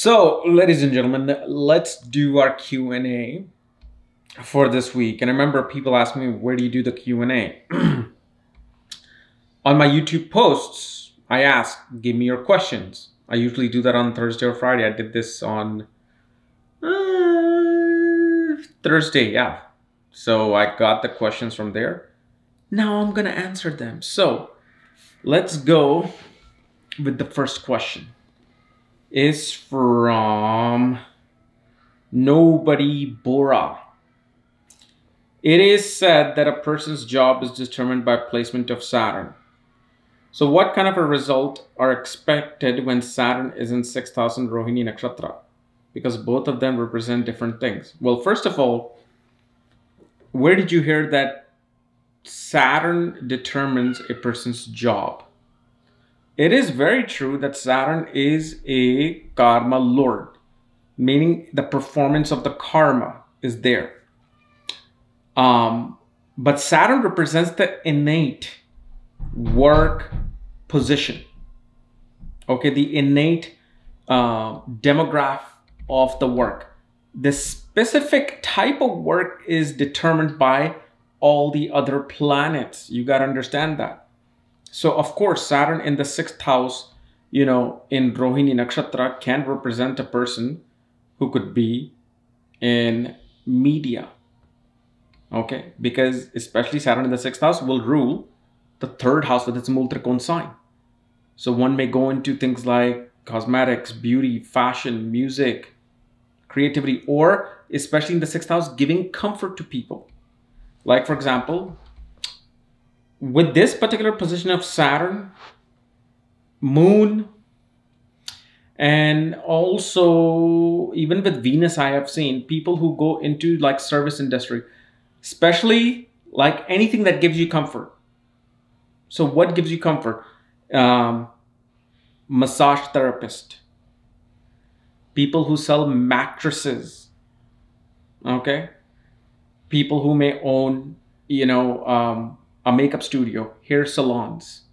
So, ladies and gentlemen, let's do our Q&A for this week. And I remember people ask me, where do you do the Q&A? On my YouTube posts, I ask, give me your questions. I usually do that on Thursday or Friday. I did this on Thursday, yeah. So I got the questions from there. Now I'm going to answer them. So let's go with the first question. Is from Nobody Bora. It is said that a person's job is determined by placement of Saturn. So what kind of a result are expected when Saturn is in 6th house in Rohini Nakshatra? Because both of them represent different things. Well, first of all, where did you hear that Saturn determines a person's job? It is very true that Saturn is a karma lord, meaning the performance of the karma is there. But Saturn represents the innate work position. Okay, the innate demograph of the work. The specific type of work is determined by all the other planets. You got to understand that. So, of course, Saturn in the 6th house, in Rohini Nakshatra can represent a person who could be in media. Okay, because especially Saturn in the 6th house will rule the 3rd house with its Multrikon sign. So one may go into things like cosmetics, beauty, fashion, music, creativity, or especially in the 6th house, giving comfort to people. Like, for example, with this particular position of Saturn, Moon, and also even with Venus, I have seen people who go into like service industry, especially like anything that gives you comfort. So what gives you comfort? Massage therapist, people who sell mattresses, okay? People who may own, a makeup studio, hair salons.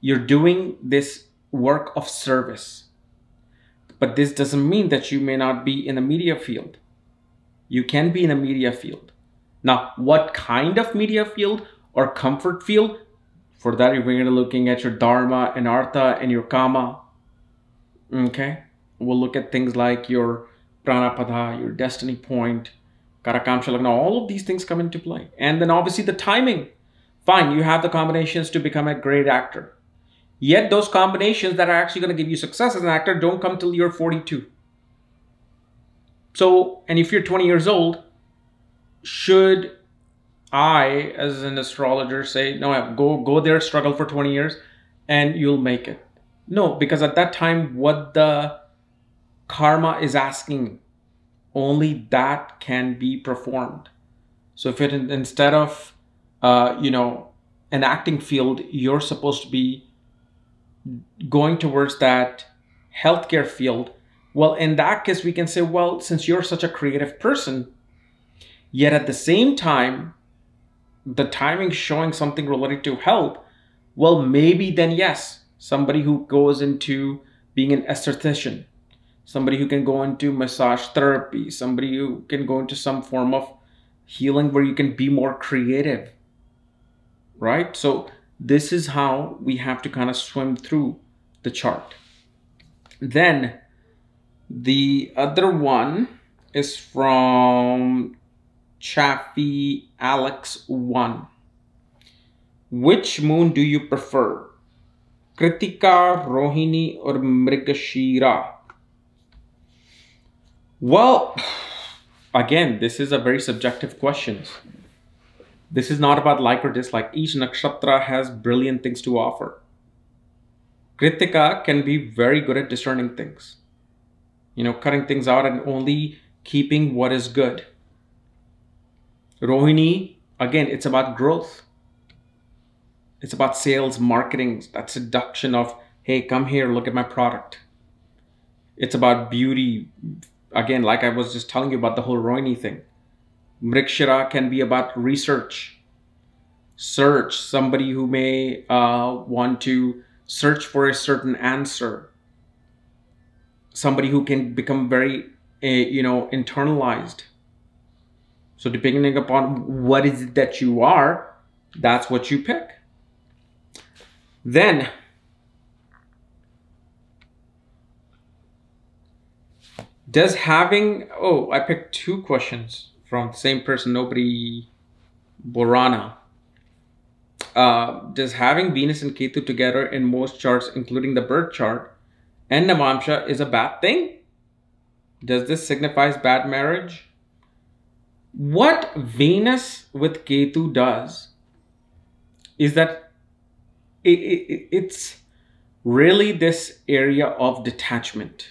You're doing this work of service. But this doesn't mean that you may not be in the media field. You can be in a media field. Now, what kind of media field or comfort field? For that, you're going to be looking at your Dharma and Artha and your Kama. Okay? We'll look at things like your Prana Pada, your destiny point, Karakamsha Lagna. All of these things come into play. And then obviously the timing. Fine, you have the combinations to become a great actor. Yet those combinations that are actually going to give you success as an actor don't come till you're 42. So, and if you're 20 years old, should I, as an astrologer, say, no, go there, struggle for 20 years, and you'll make it? No, because at that time, what the karma is asking, only that can be performed. So if it instead of, an acting field, you're supposed to be going towards that healthcare field, well, in that case, we can say, well, since you're such a creative person, yet at the same time, the timing showing something related to health, well, maybe then yes, somebody who goes into being an esthetician, somebody who can go into massage therapy, somebody who can go into some form of healing where you can be more creative, right? So this is how we have to kind of swim through the chart. Then the other one is from Chaffee Alex 1. Which moon do you prefer? Kritika, Rohini, or Mrigashira? Well, again, this is a very subjective question. This is not about like or dislike. Each nakshatra has brilliant things to offer. Kritika can be very good at discerning things. Cutting things out and only keeping what is good. Rohini, again, it's about growth. It's about sales, marketing, that seduction of, hey, come here, look at my product. It's about beauty. Again, like I was just telling you about the whole Rohini thing. Mrigashira can be about research. Search, somebody who may want to search for a certain answer. somebody who can become very, internalized. So depending upon what is it that you are, that's what you pick. Then, does having, I picked 2 questions from the same person, nobody, Borana. Does having Venus and Ketu together in most charts, including the birth chart and Navamsha, is a bad thing? Does this signifies bad marriage? What Venus with Ketu does is that it's really this area of detachment.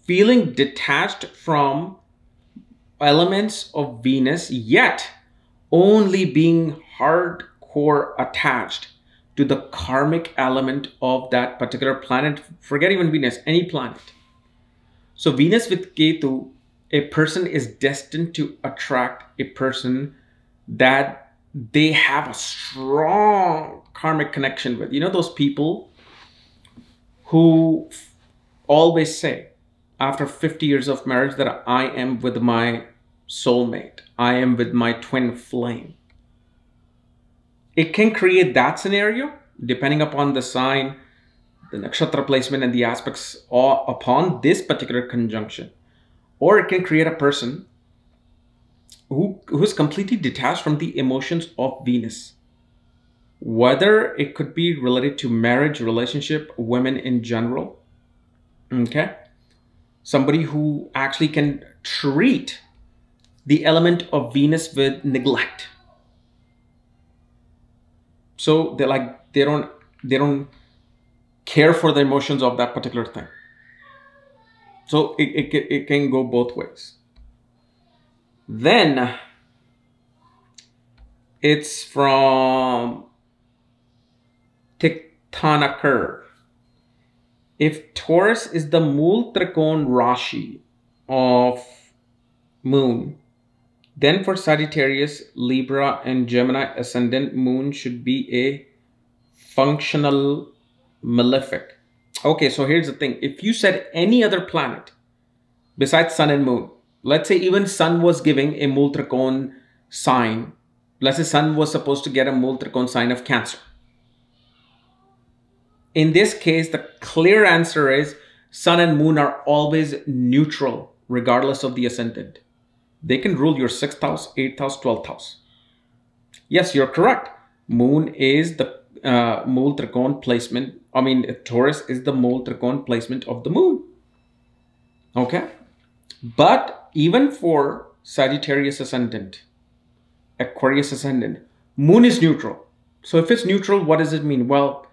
Feeling detached from elements of Venus, yet only being hardcore attached to the karmic element of that particular planet. Forget even Venus, any planet. So Venus with Ketu, a person is destined to attract a person that they have a strong karmic connection with. You know those people who always say, after 50 years of marriage, that I am with my soulmate. I am with my twin flame. It can create that scenario depending upon the sign, the nakshatra placement, and the aspects upon this particular conjunction. Or it can create a person who's completely detached from the emotions of Venus. Whether it could be related to marriage, relationship, women in general. Okay? Somebody who actually can treat the element of Venus with neglect. So they don't care for the emotions of that particular thing. So it can go both ways. Then it's from Tiktana Curve. If Taurus is the Mool Trikon Rashi of Moon, then for Sagittarius, Libra, and Gemini ascendant, Moon should be a functional malefic. Okay, so here's the thing. If you said any other planet besides Sun and Moon, let's say even Sun was giving a Mool Trikon sign. Let's say Sun was supposed to get a Mool Trikon sign of Cancer. In this case, the clear answer is Sun and Moon are always neutral, regardless of the ascendant. They can rule your 6th house, 8th house, 12th house. Yes, you're correct. Moon is the Mool Trikon placement. Taurus is the Mool Trikon placement of the Moon. Okay? But even for Sagittarius ascendant, Aquarius ascendant, Moon is neutral. So if it's neutral, what does it mean? Well,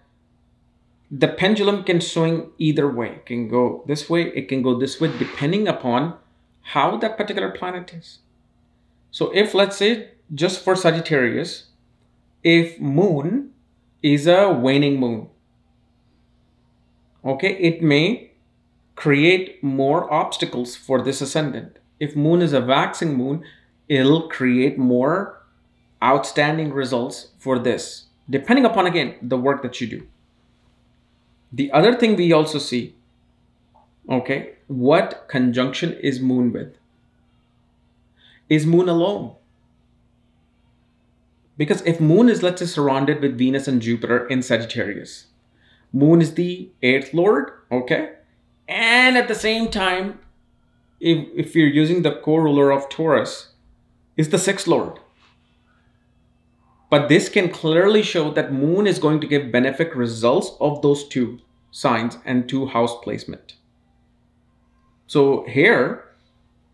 the pendulum can swing either way. It can go this way, it can go this way, depending upon how that particular planet is. So if, let's say, just for Sagittarius, if Moon is a waning moon, okay, it may create more obstacles for this ascendant. If Moon is a waxing moon, it'll create more outstanding results for this, depending upon, again, the work that you do. The other thing we also see, okay, what conjunction is Moon with? Is Moon alone? Because if Moon is, let's say, surrounded with Venus and Jupiter in Sagittarius, Moon is the 8th lord, okay? And at the same time, if you're using the co-ruler of Taurus, is the 6th lord. But this can clearly show that Moon is going to give benefic results of those 2 signs and 2 house placement. So here,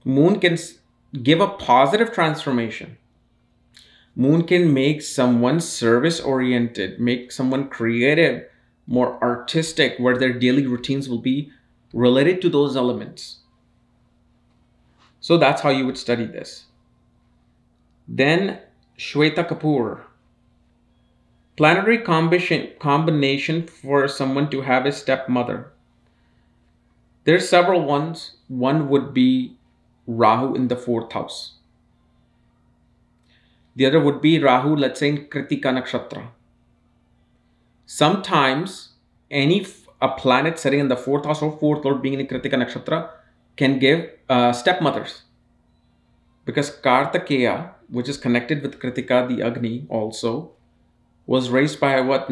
Moon can give a positive transformation. Moon can make someone service-oriented, make someone creative, more artistic, where their daily routines will be related to those elements. So that's how you would study this. Then Shweta Kapoor. Planetary combination for someone to have a stepmother. There's several ones. One would be Rahu in the 4th house. The other would be Rahu, let's say, in Kritika Nakshatra. Sometimes any a planet sitting in the 4th house or 4th lord being in Kritika Nakshatra can give stepmothers. Because Kartikeya, which is connected with Kritika, the Agni also, was raised by what,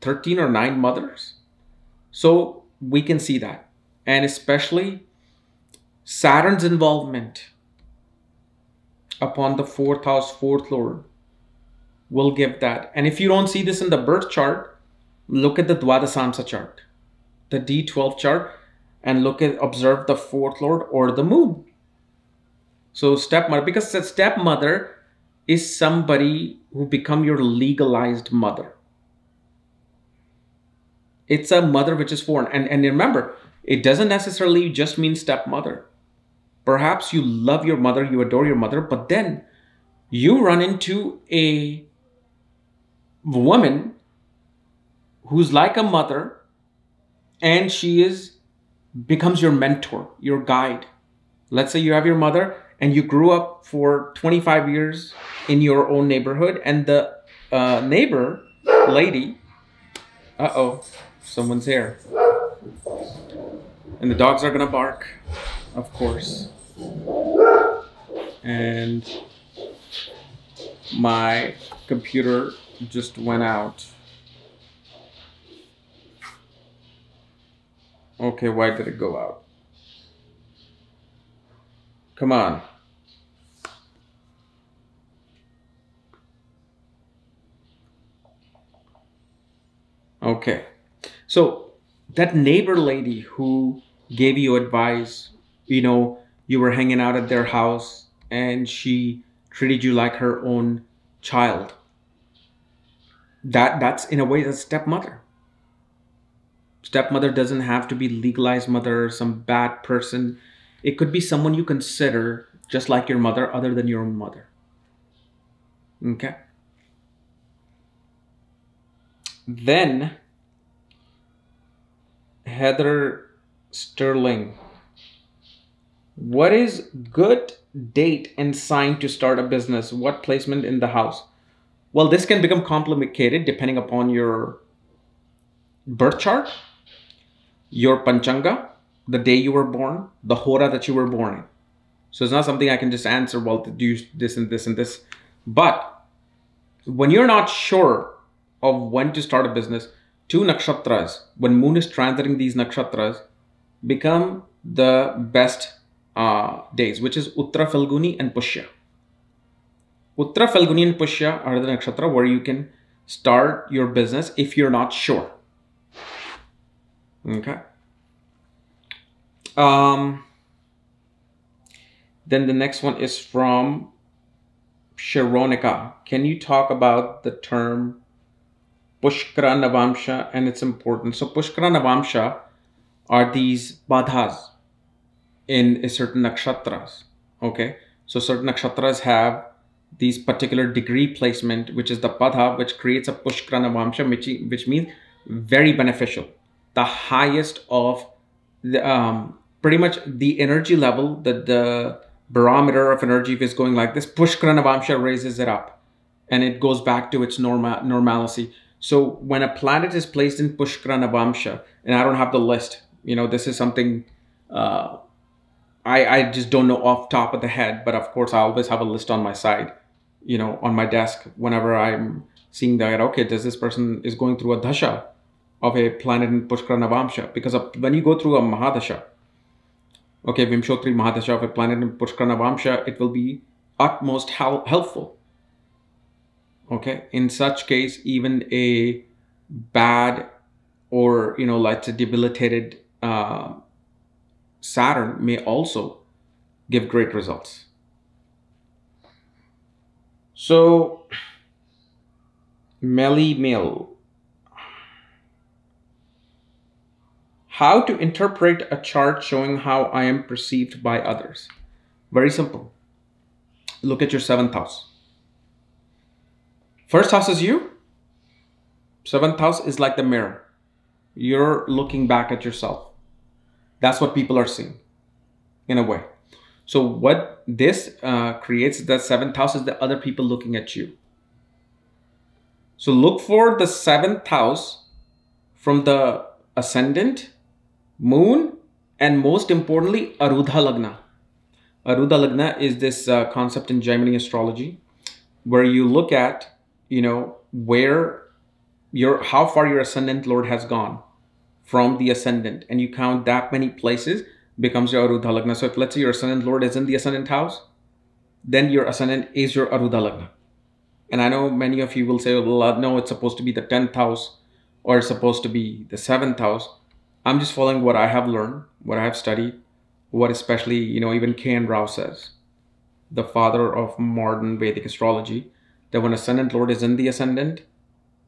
13 or 9 mothers. So we can see that. And especially Saturn's involvement upon the 4th house, 4th lord will give that. And if you don't see this in the birth chart, look at the Dwadasamsa chart, the D12 chart, and observe the 4th lord or the moon. So stepmother, because the stepmother is somebody who become your legalized mother. It's a mother which is foreign. And remember, it doesn't necessarily just mean stepmother. Perhaps you love your mother, you adore your mother, but then you run into a woman who's like a mother, and she becomes your mentor, your guide. Let's say you have your mother and you grew up for 25 years in your own neighborhood, and the neighbor lady, someone's here. And the dogs are gonna bark, of course. And my computer just went out. Okay, why did it go out? Come on. Okay. So that neighbor lady who gave you advice, you were hanging out at their house and she treated you like her own child. That's in a way that's stepmother. Stepmother doesn't have to be legalized mother or some bad person. It could be someone you consider just like your mother, other than your own mother. Okay. Then Heather Sterling, what is good date and sign to start a business? What placement in the house? Well, this can become complicated depending upon your birth chart, your panchanga, the day you were born, the hora that you were born in. So it's not something I can just answer, well, do this and this and this. But when you're not sure of when to start a business, 2 nakshatras, when moon is transiting these nakshatras, become the best days, which is Uttara Falguni and Pushya. Uttara Falguni and Pushya are the nakshatra where you can start your business if you're not sure. Okay. Then the next one is from Sharonika. Can you talk about the term Pushkara Navamsha and its importance? So Pushkara Navamsha are these badhas in certain nakshatras. Okay. So certain nakshatras have these particular degree placement, which is the padha, which creates a Pushkara Navamsha, which means very beneficial. The highest of the, pretty much the energy level, the barometer of energy, if it's going like this, Pushkara Navamsha raises it up and it goes back to its normalcy. So when a planet is placed in Pushkara Navamsha, and I don't have the list, this is something I just don't know off top of the head, but of course I always have a list on my side, on my desk whenever I'm seeing that, okay, this person is going through a dasha of a planet in Pushkara Navamsha, because when you go through a mahadasha, okay, Vimshotri mahadasha of a planet in Pushkara Navamsha, it will be utmost helpful. Okay, in such case, even a bad or, like a debilitated Saturn may also give great results. So, Melly Mill. How to interpret a chart showing how I am perceived by others? Very simple. Look at your 7th house. First house is you. 7th house is like the mirror. You're looking back at yourself. That's what people are seeing, in a way. So what this creates, the 7th house, is the other people looking at you. So look for the 7th house from the ascendant, moon, and most importantly, Arudha Lagna. Arudha Lagna is this concept in Gemini astrology where you look at, where how far your ascendant lord has gone from the ascendant, and you count that many places, becomes your Arudha Lagna. So if let's say your ascendant lord is in the ascendant house, then your ascendant is your Arudha Lagna. And I know many of you will say, well, no, it's supposed to be the 10th house or it's supposed to be the 7th house. I'm just following what I have learned, what I have studied, what especially, even Kapiel Raaj says, the father of modern Vedic astrology, that when ascendant lord is in the ascendant,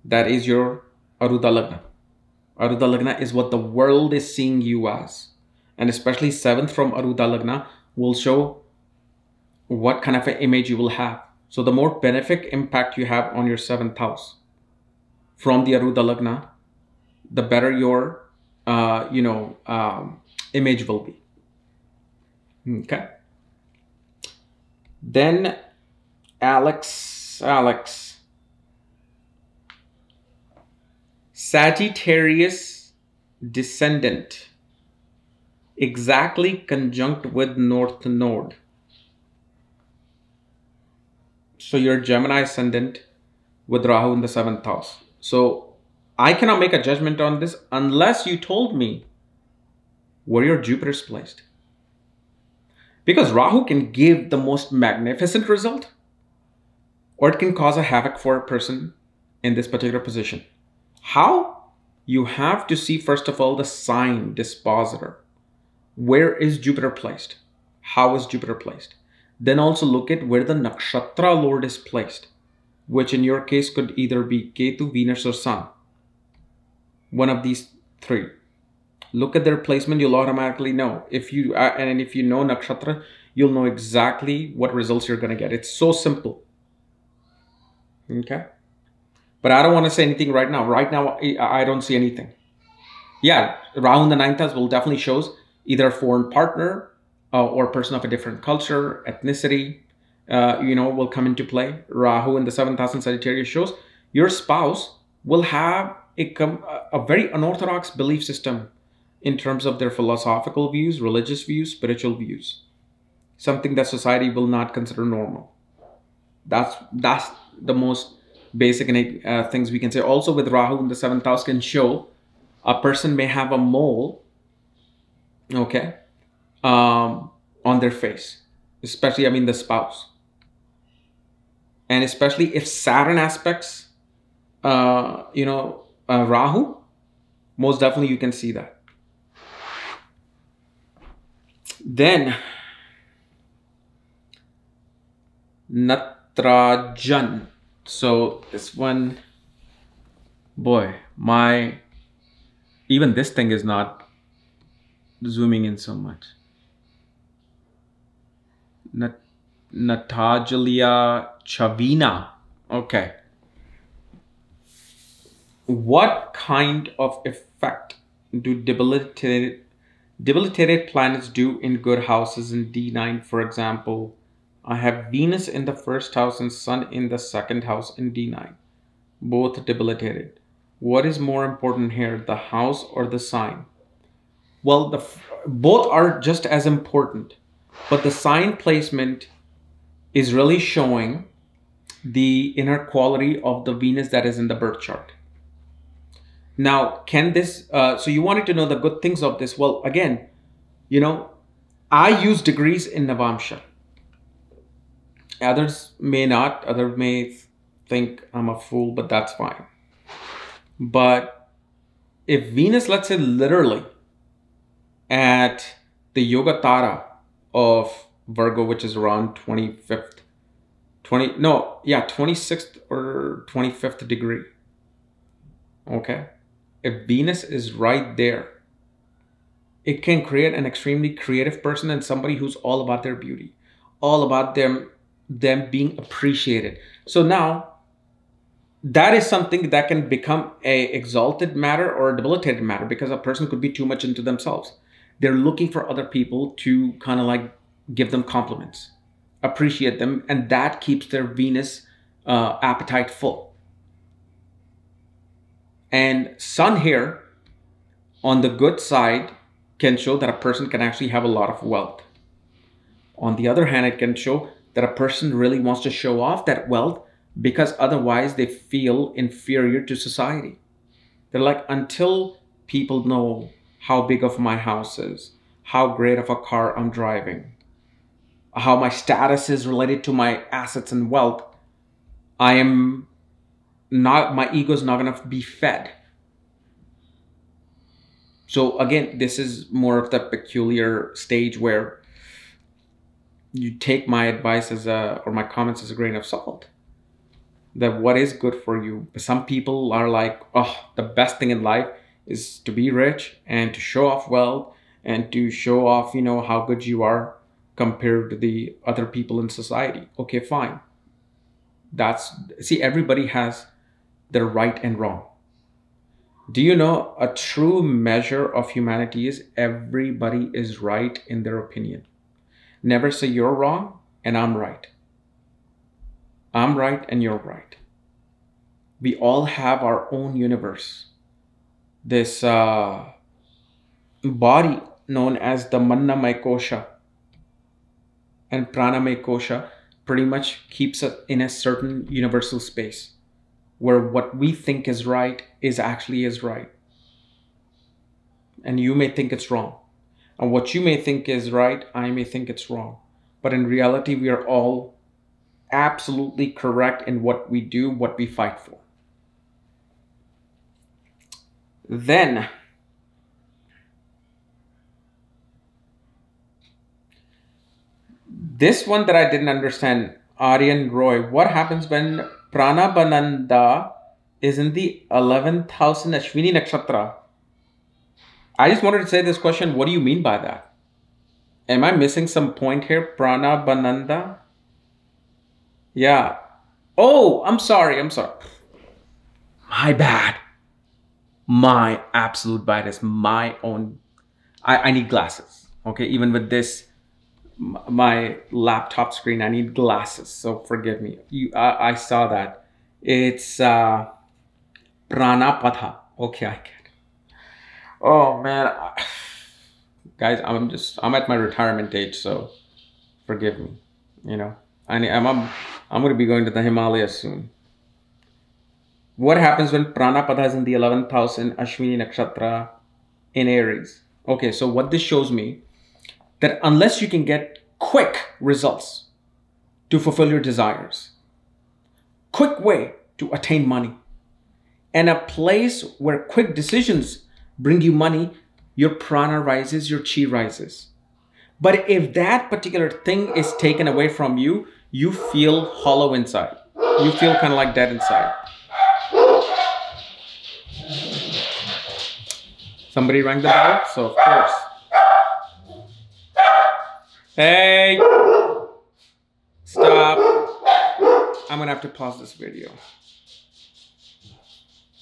that is your Arudha Lagna. Arudha Lagna is what the world is seeing you as. And especially 7th from Arudha Lagna will show what kind of an image you will have. So the more benefic impact you have on your 7th house from the Arudha Lagna, the better your image will be. Okay. Then Alex. Sagittarius descendant exactly conjunct with North Node. So your Gemini ascendant with Rahu in the 7th house. So I cannot make a judgment on this unless you told me where your Jupiter is placed. Because Rahu can give the most magnificent result, or it can cause a havoc for a person in this particular position. How? You have to see, first of all, the sign dispositor. Where is Jupiter placed? How is Jupiter placed? Then also look at where the nakshatra lord is placed, which in your case could either be Ketu, Venus, or Sun. One of these three. Look at their placement, you'll automatically know. If you know nakshatra, you'll know exactly what results you're going to get. It's so simple. Okay? But I don't want to say anything right now. Right now, I don't see anything. Yeah, Rahu in the 9th house will definitely shows either a foreign partner or a person of a different culture, ethnicity, will come into play. Rahu in the 7th house in Sagittarius shows your spouse will have a very unorthodox belief system in terms of their philosophical views, religious views, spiritual views. Something that society will not consider normal. That's the most basic things we can say. Also with Rahu in the 7th house can show a person may have a mole, okay, on their face, especially, the spouse. And especially if Saturn aspects, Rahu, most definitely you can see that. Then, Natrajan. So this one, boy, even this thing is not zooming in so much. Natalia Chavina. Okay. What kind of effect do debilitated planets do in good houses in D9? For example, I have Venus in the 1st house and Sun in the 2nd house in D9, both debilitated. What is more important here, the house or the sign? Well, both are just as important, but the sign placement is really showing the inner quality of the Venus that is in the birth chart. Now, can this, so you wanted to know the good things of this. Well, again, I use degrees in Navamsha. Others may not, others may think I'm a fool, but that's fine. But if Venus, let's say literally at the Yoga Tara of Virgo, which is around 26th or 25th degree. Okay. If Venus is right there, it can create an extremely creative person and somebody who's all about their beauty, all about them being appreciated. So now that is something that can become a exalted matter or a debilitated matter, because a person could be too much into themselves. They're looking for other people to kind of like give them compliments, appreciate them, and that keeps their Venus appetite full. And Sun here on the good side, can show that a person can actually have a lot of wealth. On the other hand, it can show that a person really wants to show off that wealth because otherwise they feel inferior to society. They're like, until people know how big of my house is, how great of a car I'm driving, how my status is related to my assets and wealth, my ego is not going to be fed. So again, this is more of the peculiar stage where you take my advice or my comments as a grain of salt. That what is good for you. Some people are like, oh, the best thing in life is to be rich and to show off wealth and to show off, how good you are compared to the other people in society. Okay, fine. Everybody has their right and wrong. Do you know a true measure of humanity is everybody is right in their opinion. Never say you're wrong and I'm right. I'm right and you're right. We all have our own universe. This body known as the Manamaya Kosha and Pranamaya Kosha pretty much keeps us in a certain universal space where what we think is right is right. And you may think it's wrong. And what you may think is right, I may think it's wrong. But in reality, we are all absolutely correct in what we do, what we fight for. Then, this one that I didn't understand, Aryan Roy, what happens when Prana Bananda is in the 11th house in Ashwini Nakshatra? I just wanted to say this question, what do you mean by that? Am I missing some point here? Prana Bananda? Yeah. Oh, I'm sorry. My bad. My absolute bad is my own. I need glasses. Okay, even with this, my laptop screen, I need glasses. So forgive me. I saw that. It's Prana Patha. Okay, I get it. Oh man, guys, I'm at my retirement age, so forgive me. I'm going to be going to the Himalayas soon. What happens when Prana Pada is in the 11th house in Ashwini Nakshatra in Aries? Okay, so what this shows me, that unless you can get quick results to fulfill your desires, quick way to attain money, and a place where quick decisions bring you money, your prana rises, your chi rises. But if that particular thing is taken away from you, you feel hollow inside. You feel kind of like dead inside. Somebody rang the bell, so of course. Hey! Stop. I'm gonna have to pause this video.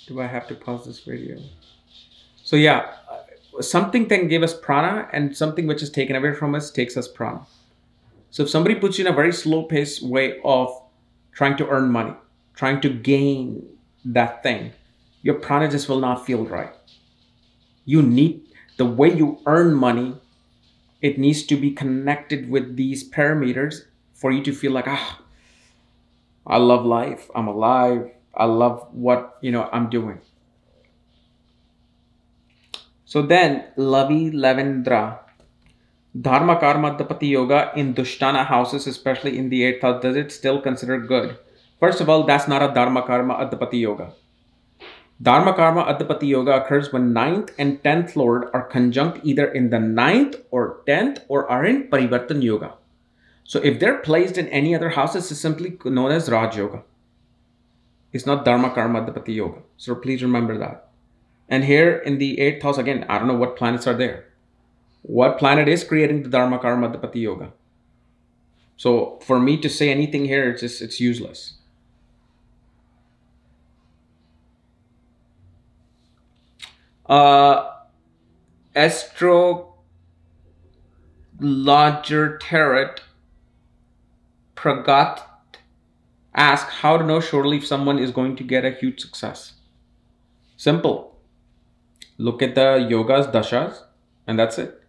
Do I have to pause this video? So yeah, something can give us prana and something which is taken away from us takes us prana. So if somebody puts you in a very slow paced way of trying to earn money, trying to gain that thing, your prana just will not feel right. You need, the way you earn money, it needs to be connected with these parameters for you to feel like, I love life, I'm alive, I love what, I'm doing. So then, Lavi Lavendra, Dharma Karma Adhipati Yoga in Dustana houses, especially in the 8th house, does it still consider good? First of all, that's not a Dharma Karma Adhipati Yoga. Dharma Karma Adhipati Yoga occurs when 9th and 10th Lord are conjunct either in the 9th or 10th or are in Parivartan Yoga. So if they're placed in any other houses, it's simply known as Raj Yoga. It's not Dharma Karma Adhipati Yoga. So please remember that. And here in the 8th house, again, I don't know what planets are there. What planet is creating the Dharma Karma Adhipati Yoga? So for me to say anything here, it's useless. Astrologer Tarot Pragat ask how to know surely if someone is going to get a huge success. Simple. Look at the yogas, dashas, and that's it.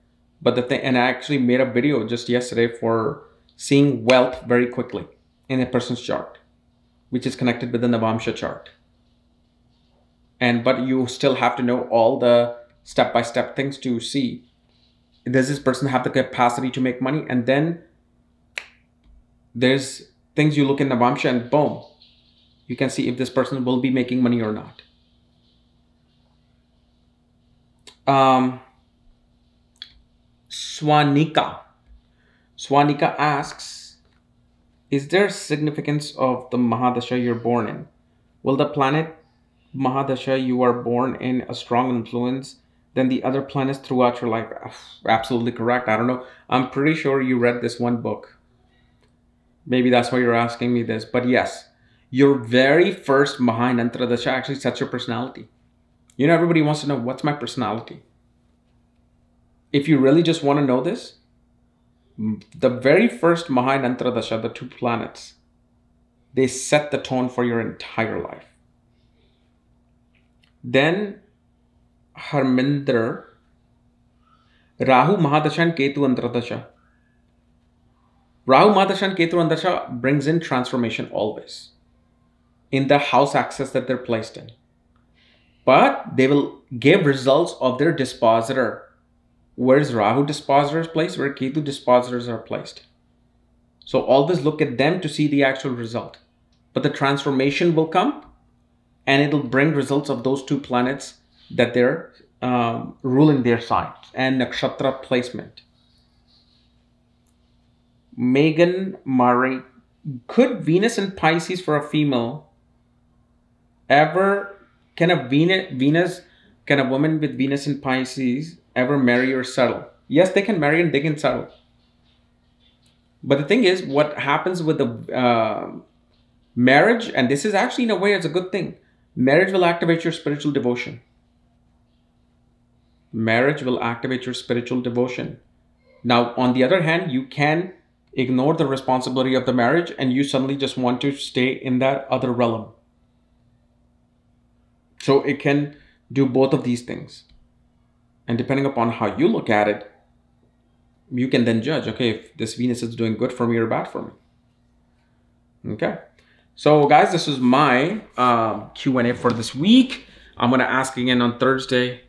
But the thing, and I actually made a video just yesterday for seeing wealth very quickly in a person's chart, which is connected with the Navamsha chart. But you still have to know all the step-by-step things to see, does this person have the capacity to make money? And then there's things you look in Navamsha and boom, you can see if this person will be making money or not. Swanika asks, is there significance of the mahadasha you're born in? Will the planet mahadasha you are born in a strong influence than the other planets throughout your life? Absolutely correct. I don't know. I'm pretty sure you read this one book. Maybe that's why you're asking me this. But yes, your very first Mahantradasha actually sets your personality. You know, everybody wants to know, what's my personality? If you really just want to know this, the very first Mahantradasha, the 2 planets, they set the tone for your entire life. Then Harminder, Rahu Mahadasha and Ketu Antradasha. Rahu Mahadasha and Ketu Antradasha brings in transformation always in the house axis that they're placed in. But they will give results of their dispositor. Where is Rahu dispositor is placed? Where Ketu dispositors are placed. So always look at them to see the actual result. But the transformation will come and it'll bring results of those 2 planets that they're ruling their signs and nakshatra placement. Megan Murray, could Venus and Pisces for a female ever, can a woman with Venus and Pisces ever marry or settle? Yes, they can marry and they can settle. But the thing is, what happens with the marriage, and this is actually in a way it's a good thing, marriage will activate your spiritual devotion. Marriage will activate your spiritual devotion. Now, on the other hand, you can ignore the responsibility of the marriage and you suddenly just want to stay in that other realm. So it can do both of these things. And depending upon how you look at it, you can then judge, okay, if this Venus is doing good for me or bad for me. Okay. So guys, this is my Q&A for this week. I'm going to ask again on Thursday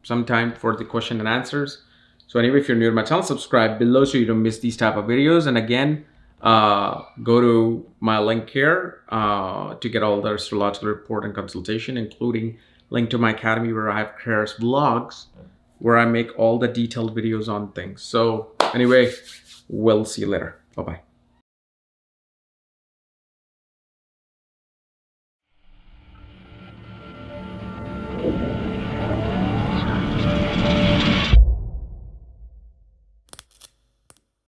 sometime for the question and answers. So anyway, if you're new to my channel, subscribe below so you don't miss these type of videos. And again, go to my link here to get all the astrological report and consultation, including link to my academy where I have KRS vlogs where I make all the detailed videos on things. So anyway, we'll see you later. Bye-bye.